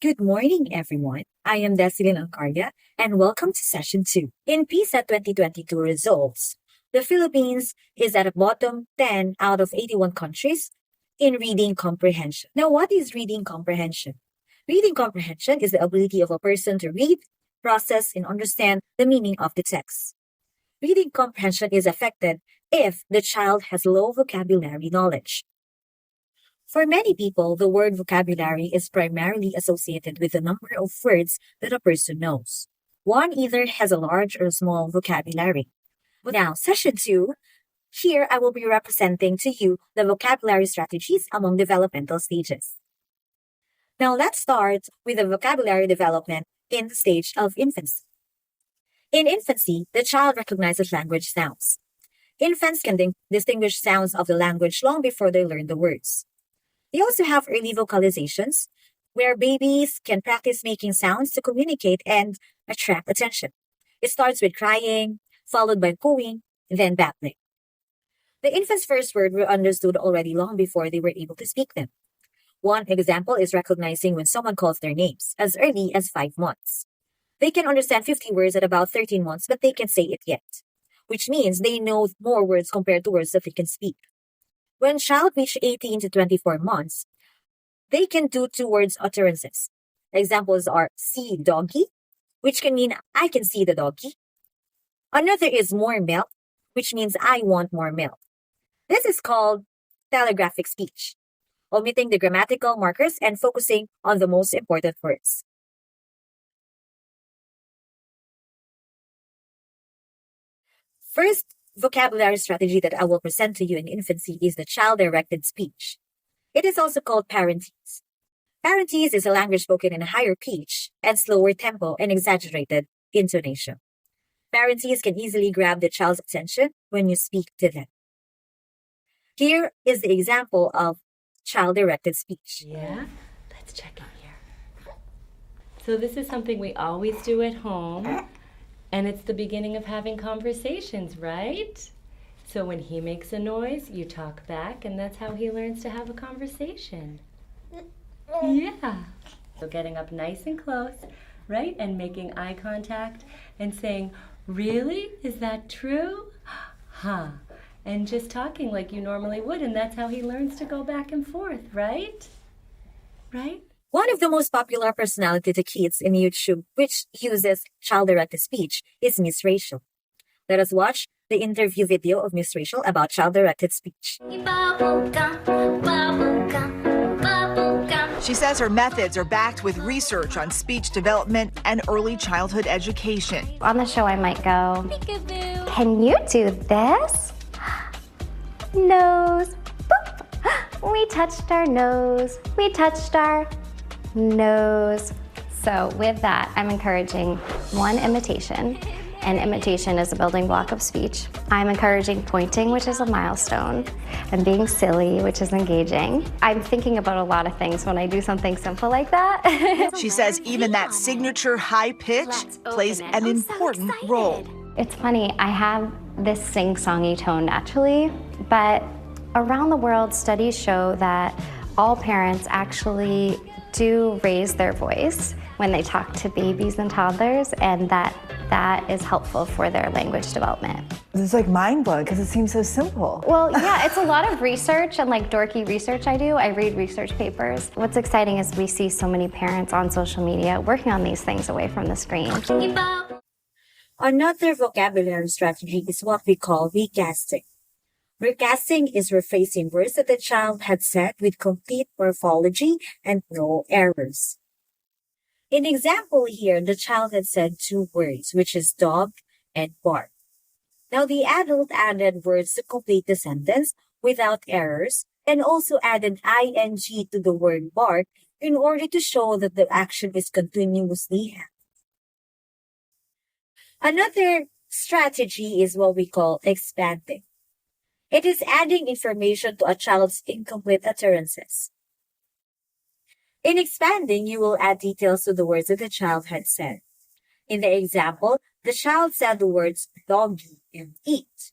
Good morning, everyone. I am Desilin Alcardia, and welcome to Session 2. In PISA 2022 results, the Philippines is at the bottom 10 out of 81 countries in reading comprehension. Now, what is reading comprehension? Reading comprehension is the ability of a person to read, process, and understand the meaning of the text. Reading comprehension is affected if the child has low vocabulary knowledge. For many people, the word vocabulary is primarily associated with the number of words that a person knows. One either has a large or small vocabulary. Now, session 2, here I will be representing to you the vocabulary strategies among developmental stages. Now, let's start with the vocabulary development in the stage of infancy. In infancy, the child recognizes language sounds. Infants can distinguish sounds of the language long before they learn the words. They also have early vocalizations, where babies can practice making sounds to communicate and attract attention. It starts with crying, followed by cooing, then babbling. The infant's first words were understood already long before they were able to speak them. One example is recognizing when someone calls their names, as early as 5 months. They can understand 50 words at about 13 months, but they can't say it yet, which means they know more words compared to words that they can speak. When child reach 18 to 24 months, they can do 2 words utterances. Examples are see doggy, which can mean I can see the doggy. Another is more milk, which means I want more milk. This is called telegraphic speech, omitting the grammatical markers and focusing on the most important words. First vocabulary strategy that I will present to you in infancy is the child-directed speech. It is also called parentese. Parentese is a language spoken in a higher pitch and slower tempo and exaggerated intonation. Parentese can easily grab the child's attention when you speak to them. Here is the example of child-directed speech. Yeah, let's check it here. So this is something we always do at home. And it's the beginning of having conversations, right? So when he makes a noise, you talk back, and that's how he learns to have a conversation. Yeah. So getting up nice and close, right? And making eye contact and saying, really? Is that true? Huh. And just talking like you normally would, and that's how he learns to go back and forth, right? Right? One of the most popular personality to kids in YouTube, which uses child-directed speech, is Miss Rachel. Let us watch the interview video of Miss Rachel about child-directed speech. She says her methods are backed with research on speech development and early childhood education. On the show, I might go, can you do this? Nose. Boop. We touched our nose. We touched our nose. So with that, I'm encouraging one, imitation, and imitation is a building block of speech. I'm encouraging pointing, which is a milestone, and being silly, which is engaging. I'm thinking about a lot of things when I do something simple like that. She says even that signature high pitch plays an important role. It's funny, I have this sing-songy tone naturally, but around the world, studies show that all parents actually do raise their voice when they talk to babies and toddlers, and that is helpful for their language development. It's like mind-blowing because it seems so simple. Well, yeah, it's a lot of research and like dorky research I do. I read research papers. What's exciting is we see so many parents on social media working on these things away from the screen. Another vocabulary strategy is what we call recasting. Recasting is rephrasing words that the child had said with complete morphology and no errors. In example here, the child had said 2 words, which is dog and bark. Now the adult added words to complete the sentence without errors and also added ing to the word bark in order to show that the action is continuously happening. Another strategy is what we call expanding. It is adding information to a child's incomplete utterances. In expanding, you will add details to the words that the child had said. In the example, the child said the words doggy and eat.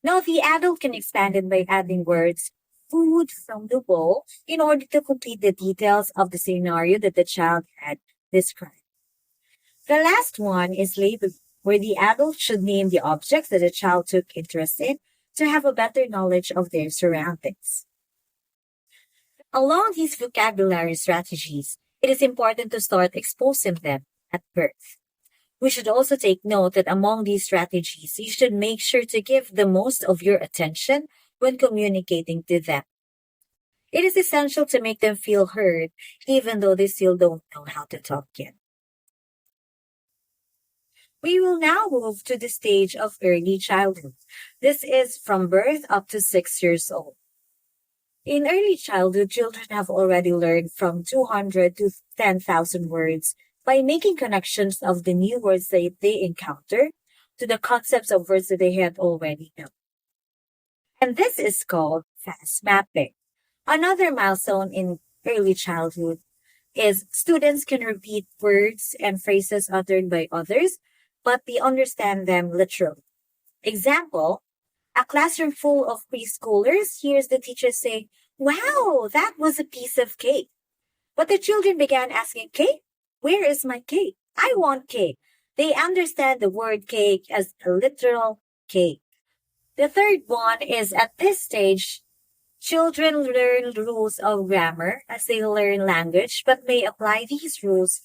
Now, the adult can expand it by adding words food from the bowl in order to complete the details of the scenario that the child had described. The last one is labeling, where the adult should name the objects that the child took interest in to have a better knowledge of their surroundings. Along these vocabulary strategies, it is important to start exposing them at birth. We should also take note that among these strategies, you should make sure to give the most of your attention when communicating to them. It is essential to make them feel heard, even though they still don't know how to talk yet. We will now move to the stage of early childhood. This is from birth up to 6 years old. In early childhood, children have already learned from 200 to 10,000 words by making connections of the new words that they encounter to the concepts of words that they had already known. And this is called fast mapping. Another milestone in early childhood is students can repeat words and phrases uttered by others, but they understand them literally. Example, a classroom full of preschoolers hears the teacher say, "Wow, that was a piece of cake." But the children began asking, "Cake? Where is my cake? I want cake." They understand the word cake as a literal cake. The third one is at this stage, children learn rules of grammar as they learn language, but may apply these rules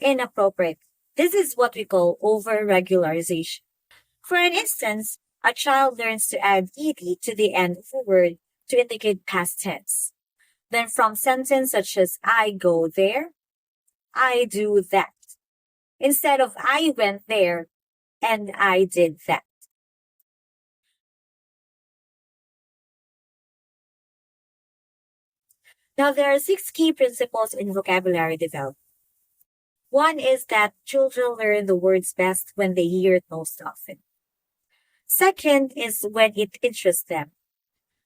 inappropriately. This is what we call over-regularization. For an instance, a child learns to add ed to the end of a word to indicate past tense. Then from sentence such as I go there, I do that, instead of I went there and I did that. Now, there are 6 key principles in vocabulary development. One is that children learn the words best when they hear it most often. Second is when it interests them.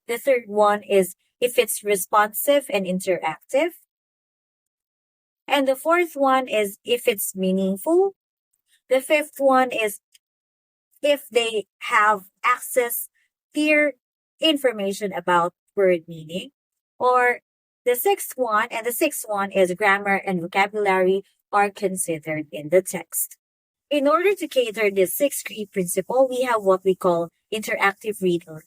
The third one is if it's responsive and interactive. And the fourth one is if it's meaningful. The fifth one is if they have access clear information about word meaning. Or the sixth one is grammar and vocabulary are considered in the text. In order to cater this 6 key principle, we have what we call interactive reading.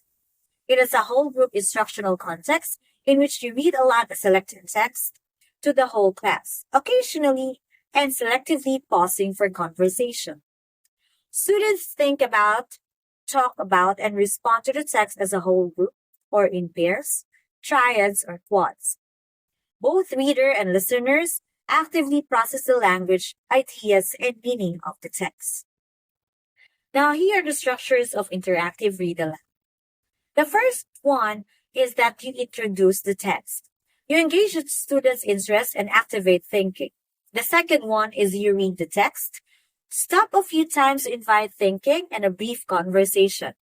It is a whole group instructional context in which you read aloud a selected text to the whole class, occasionally and selectively pausing for conversation. Students think about, talk about, and respond to the text as a whole group or in pairs, triads, or quads. Both reader and listeners actively process the language, ideas, and meaning of the text. Now, here are the structures of interactive read-aloud. The first one is that you introduce the text. You engage the students' interest and activate thinking. The second one is you read the text. Stop a few times to invite thinking and a brief conversation.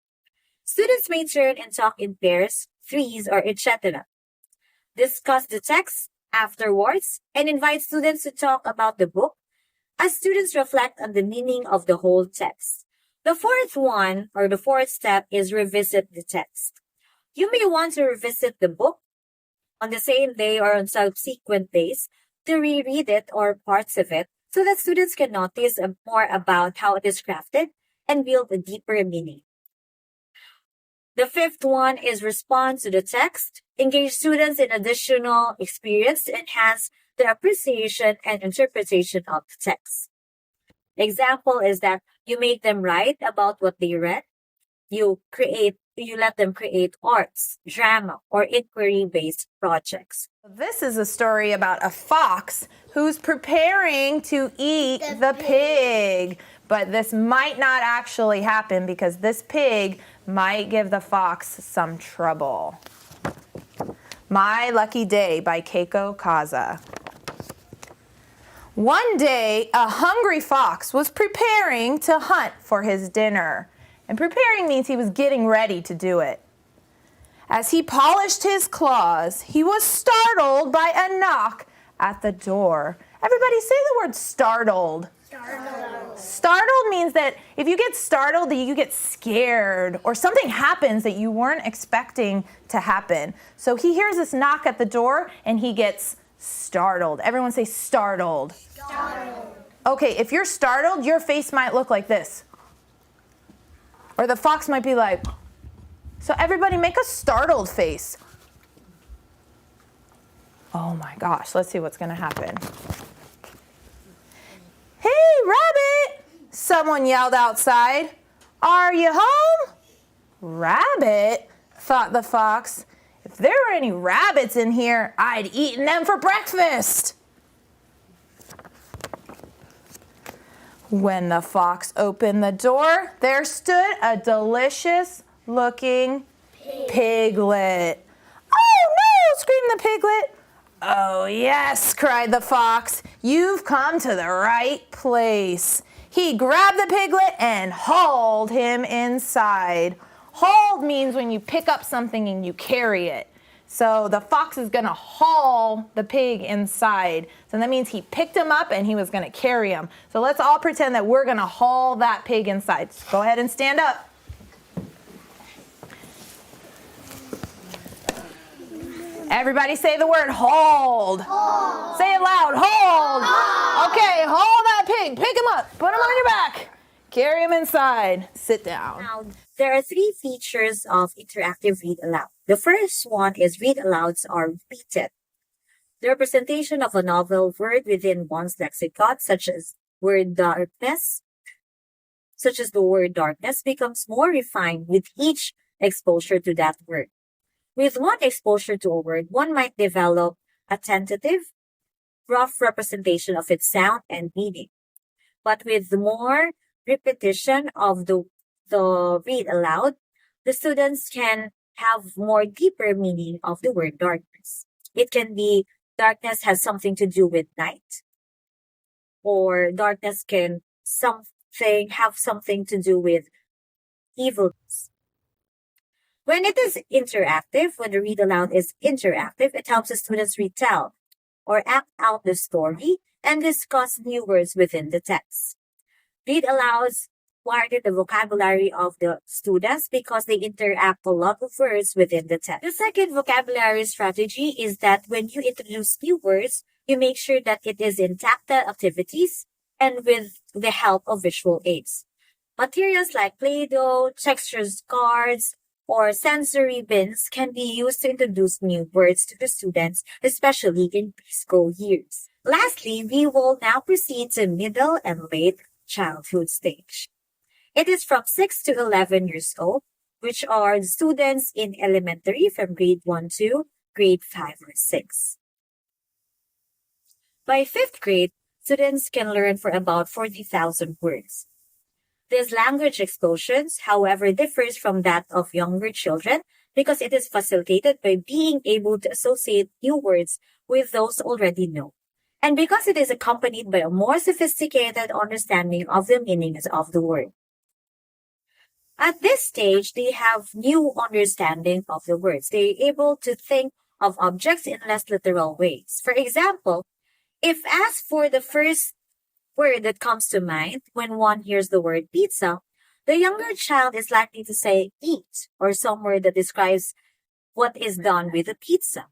Students may turn and talk in pairs, threes, or etc. Discuss the text afterwards and invite students to talk about the book as students reflect on the meaning of the whole text. The fourth one, or the fourth step, is revisit the text. You may want to revisit the book on the same day or on subsequent days to reread it or parts of it so that students can notice more about how it is crafted and build a deeper meaning. The fifth one is respond to the text. Engage students in additional experience to enhance their appreciation and interpretation of the text. Example is that you make them write about what they read. You let them create arts, drama, or inquiry-based projects. This is a story about a fox who's preparing to eat the pig. But this might not actually happen because this pig might give the fox some trouble. My Lucky Day by Keiko Kaza. One day, a hungry fox was preparing to hunt for his dinner. And preparing means he was getting ready to do it. As he polished his claws, he was startled by a knock at the door. Everybody say the word startled. Startled. Startled means that if you get startled, that you get scared or something happens that you weren't expecting to happen. So he hears this knock at the door and he gets startled. Everyone say startled. Startled. Okay, if you're startled, your face might look like this. Or the fox might be like, so everybody make a startled face. Oh my gosh, let's see what's gonna happen. Hey, rabbit! Someone yelled outside. Are you home? Rabbit, thought the fox. If there were any rabbits in here, I'd eaten them for breakfast. When the fox opened the door, there stood a delicious looking piglet. Oh no, screamed the piglet. Oh yes, cried the fox, you've come to the right place. He grabbed the piglet and hauled him inside. Hauled means when you pick up something and you carry it. So the fox is gonna haul the pig inside. So that means he picked him up and he was gonna carry him. So let's all pretend that we're gonna haul that pig inside. So go ahead and stand up. Everybody say the word hauled. Hauled. Say it loud, hauled. Hauled. Okay, haul that pig. Pick him up, put him on your back. Carry him inside. Sit down. Now, there are three features of interactive read aloud. The first one is read alouds are repeated. The representation of a novel word within one's lexicon, such as the word darkness, becomes more refined with each exposure to that word. With one exposure to a word, one might develop a tentative, rough representation of its sound and meaning. But with more repetition of the read aloud, the students can have more deeper meaning of the word darkness. It can be darkness has something to do with night, or darkness can have something to do with evilness. When it is interactive, when the read aloud is interactive, it helps the students retell or act out the story and discuss new words within the text. Read alouds widen the vocabulary of the students because they interact a lot of words within the text. The second vocabulary strategy is that when you introduce new words, you make sure that it is in tactile activities and with the help of visual aids. Materials like Play-Doh, textures cards, or sensory bins can be used to introduce new words to the students, especially in preschool years. Lastly, we will now proceed to middle and late childhood stage. It is from 6 to 11 years old, which are the students in elementary from grade 1 to grade 5 or 6. By 5th grade, students can learn for about 40,000 words. This language explosions, however, differs from that of younger children because it is facilitated by being able to associate new words with those already known, and because it is accompanied by a more sophisticated understanding of the meanings of the word. At this stage, they have new understanding of the words. They are able to think of objects in less literal ways. For example, if asked for the first word that comes to mind when one hears the word pizza, the younger child is likely to say eat or some word that describes what is done with the pizza.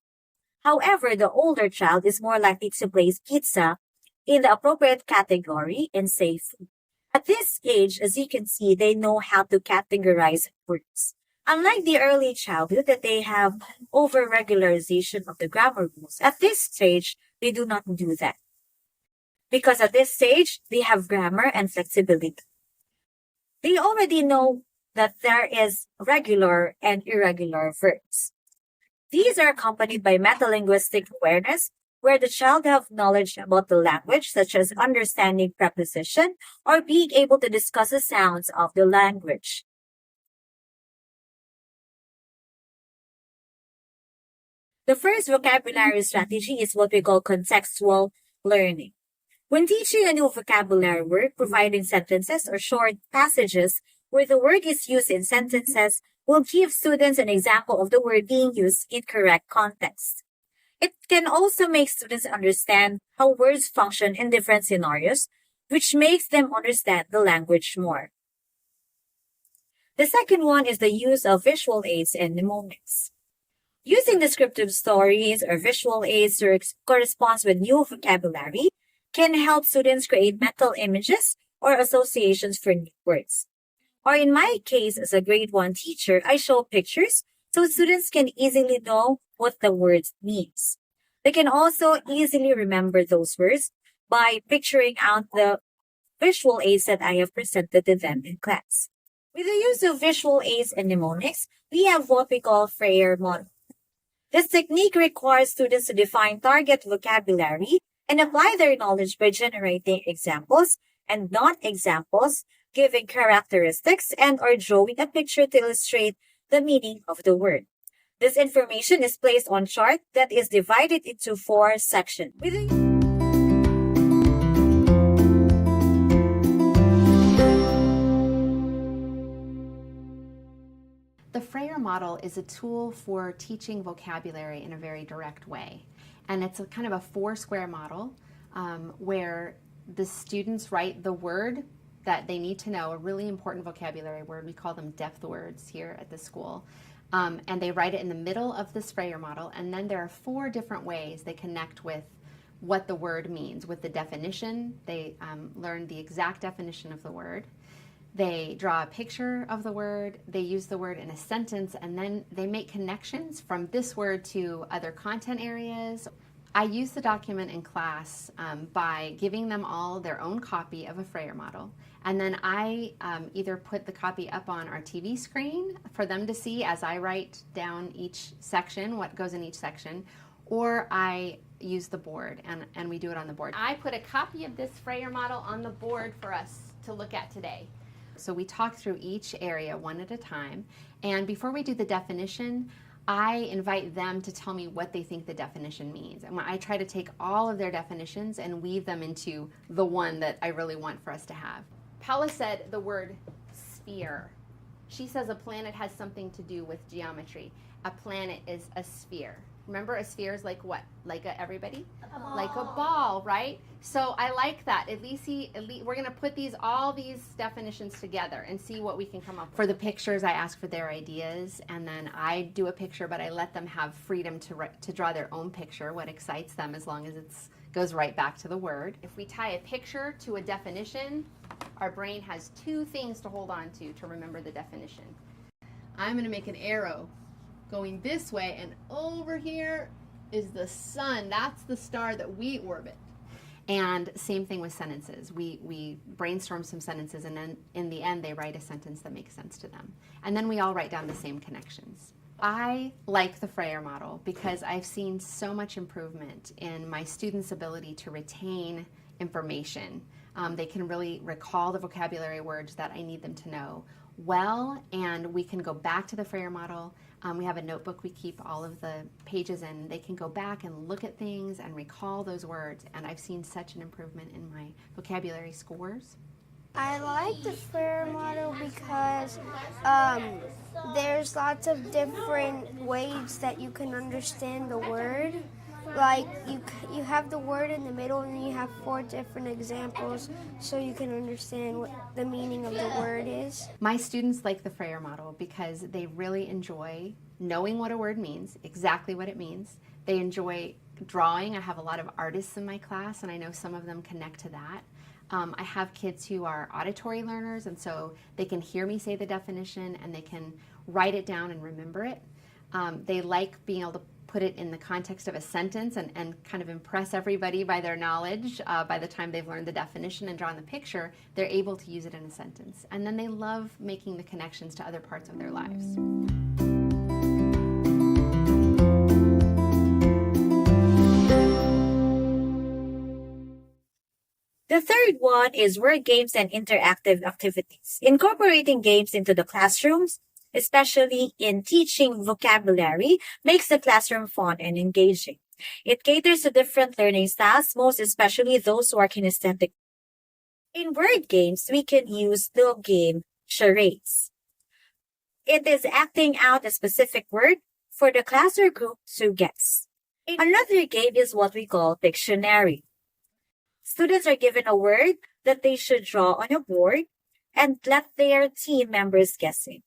However, the older child is more likely to place pizza in the appropriate category and say food. At this age, as you can see, they know how to categorize words. Unlike the early childhood that they have over-regularization of the grammar rules, at this stage, they do not do that. Because at this stage, they have grammar and flexibility. They already know that there is regular and irregular verbs. These are accompanied by metalinguistic awareness, where the child have knowledge about the language, such as understanding preposition or being able to discuss the sounds of the language. The first vocabulary strategy is what we call contextual learning. When teaching a new vocabulary word, providing sentences or short passages where the word is used in sentences will give students an example of the word being used in correct context. It can also make students understand how words function in different scenarios, which makes them understand the language more. The second one is the use of visual aids and mnemonics. Using descriptive stories or visual aids to correspond with new vocabulary can help students create mental images or associations for new words. Or in my case, as a grade 1 teacher, I show pictures so students can easily know what the word means. They can also easily remember those words by picturing out the visual aids that I have presented to them in class. With the use of visual aids and mnemonics, we have what we call Freyer model. This technique requires students to define target vocabulary and apply their knowledge by generating examples and non-examples, giving characteristics, and or drawing a picture to illustrate the meaning of the word. This information is placed on chart that is divided into 4 sections. The Freyer model is a tool for teaching vocabulary in a very direct way. And it's a kind of a 4-square model where the students write the word that they need to know, a really important vocabulary word. We call them depth words here at the school. And they write it in the middle of this Freyer model. And then there are 4 different ways they connect with what the word means. With the definition, they learn the exact definition of the word. They draw a picture of the word, they use the word in a sentence, and then they make connections from this word to other content areas. I use the document in class by giving them all their own copy of a Freyer model, and then I either put the copy up on our TV screen for them to see as I write down each section, what goes in each section, or I use the board, and we do it on the board. I put a copy of this Freyer model on the board for us to look at today. So we talk through each area one at a time, and before we do the definition, I invite them to tell me what they think the definition means. And I try to take all of their definitions and weave them into the one that I really want for us to have. Paula said the word sphere. She says a planet has something to do with geometry. A planet is a sphere. Remember, a sphere is like what? Like everybody? A ball. Like a ball, right? So I like that. At least we're going to put all these definitions together and see what we can come up with. For the pictures, I ask for their ideas, and then I do a picture, but I let them have freedom to draw their own picture, what excites them, as long as it goes right back to the word. If we tie a picture to a definition, our brain has 2 things to hold on to remember the definition. I'm going to make an arrow going this way, and over here is the sun. That's the star that we orbit. And same thing with sentences. We brainstorm some sentences, and then in the end they write a sentence that makes sense to them. And then we all write down the same connections. I like the Freyer model because I've seen so much improvement in my students' ability to retain information. They can really recall the vocabulary words that I need them to know well, and we can go back to the Freyer model. We have a notebook we keep all of the pages in. They can go back and look at things and recall those words, and I've seen such an improvement in my vocabulary scores. I like the Freyer model because there's lots of different ways that you can understand the word. Like you have the word in the middle, and then you have 4 different examples so you can understand what the meaning of the word is. My students like the Freyer model because they really enjoy knowing what a word means, exactly what it means. They enjoy drawing. I have a lot of artists in my class, and I know some of them connect to that. I have kids who are auditory learners, and so they can hear me say the definition and they can write it down and remember it. They like being able to put it in the context of a sentence and kind of impress everybody by their knowledge. By the time they've learned the definition and drawn the picture, they're able to use it in a sentence. And then they love making the connections to other parts of their lives. The third one is word games and interactive activities. Incorporating games into the classrooms, especially in teaching vocabulary, makes the classroom fun and engaging. It caters to different learning styles, most especially those who are kinesthetic. In word games, we can use the game charades. It is acting out a specific word for the class or group to guess. Another game is what we call Pictionary. Students are given a word that they should draw on a board and let their team members guess it.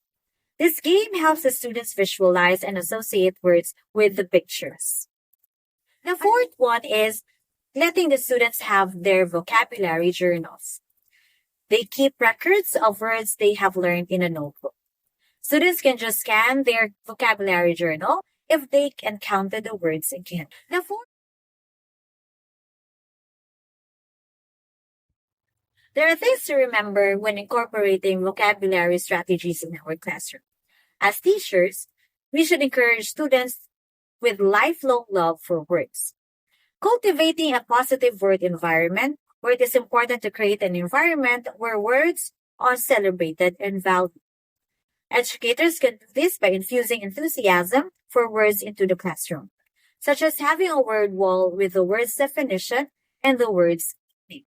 This game helps the students visualize and associate words with the pictures. The fourth one is letting the students have their vocabulary journals. They keep records of words they have learned in a notebook. Students can just scan their vocabulary journal if they can count the words again. There are things to remember when incorporating vocabulary strategies in our classroom. As teachers, we should encourage students with lifelong love for words. Cultivating a positive word environment, where it is important to create an environment where words are celebrated and valued. Educators can do this by infusing enthusiasm for words into the classroom, such as having a word wall with the word's definition and the word's meaning.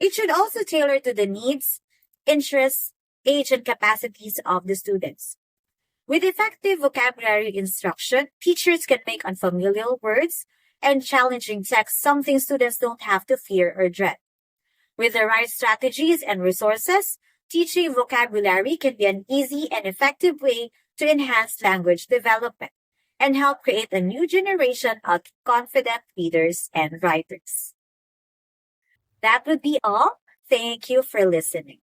It should also tailor to the needs, interests, age, and capacities of the students. With effective vocabulary instruction, teachers can make unfamiliar words and challenging text something students don't have to fear or dread. With the right strategies and resources, teaching vocabulary can be an easy and effective way to enhance language development and help create a new generation of confident readers and writers. That would be all. Thank you for listening.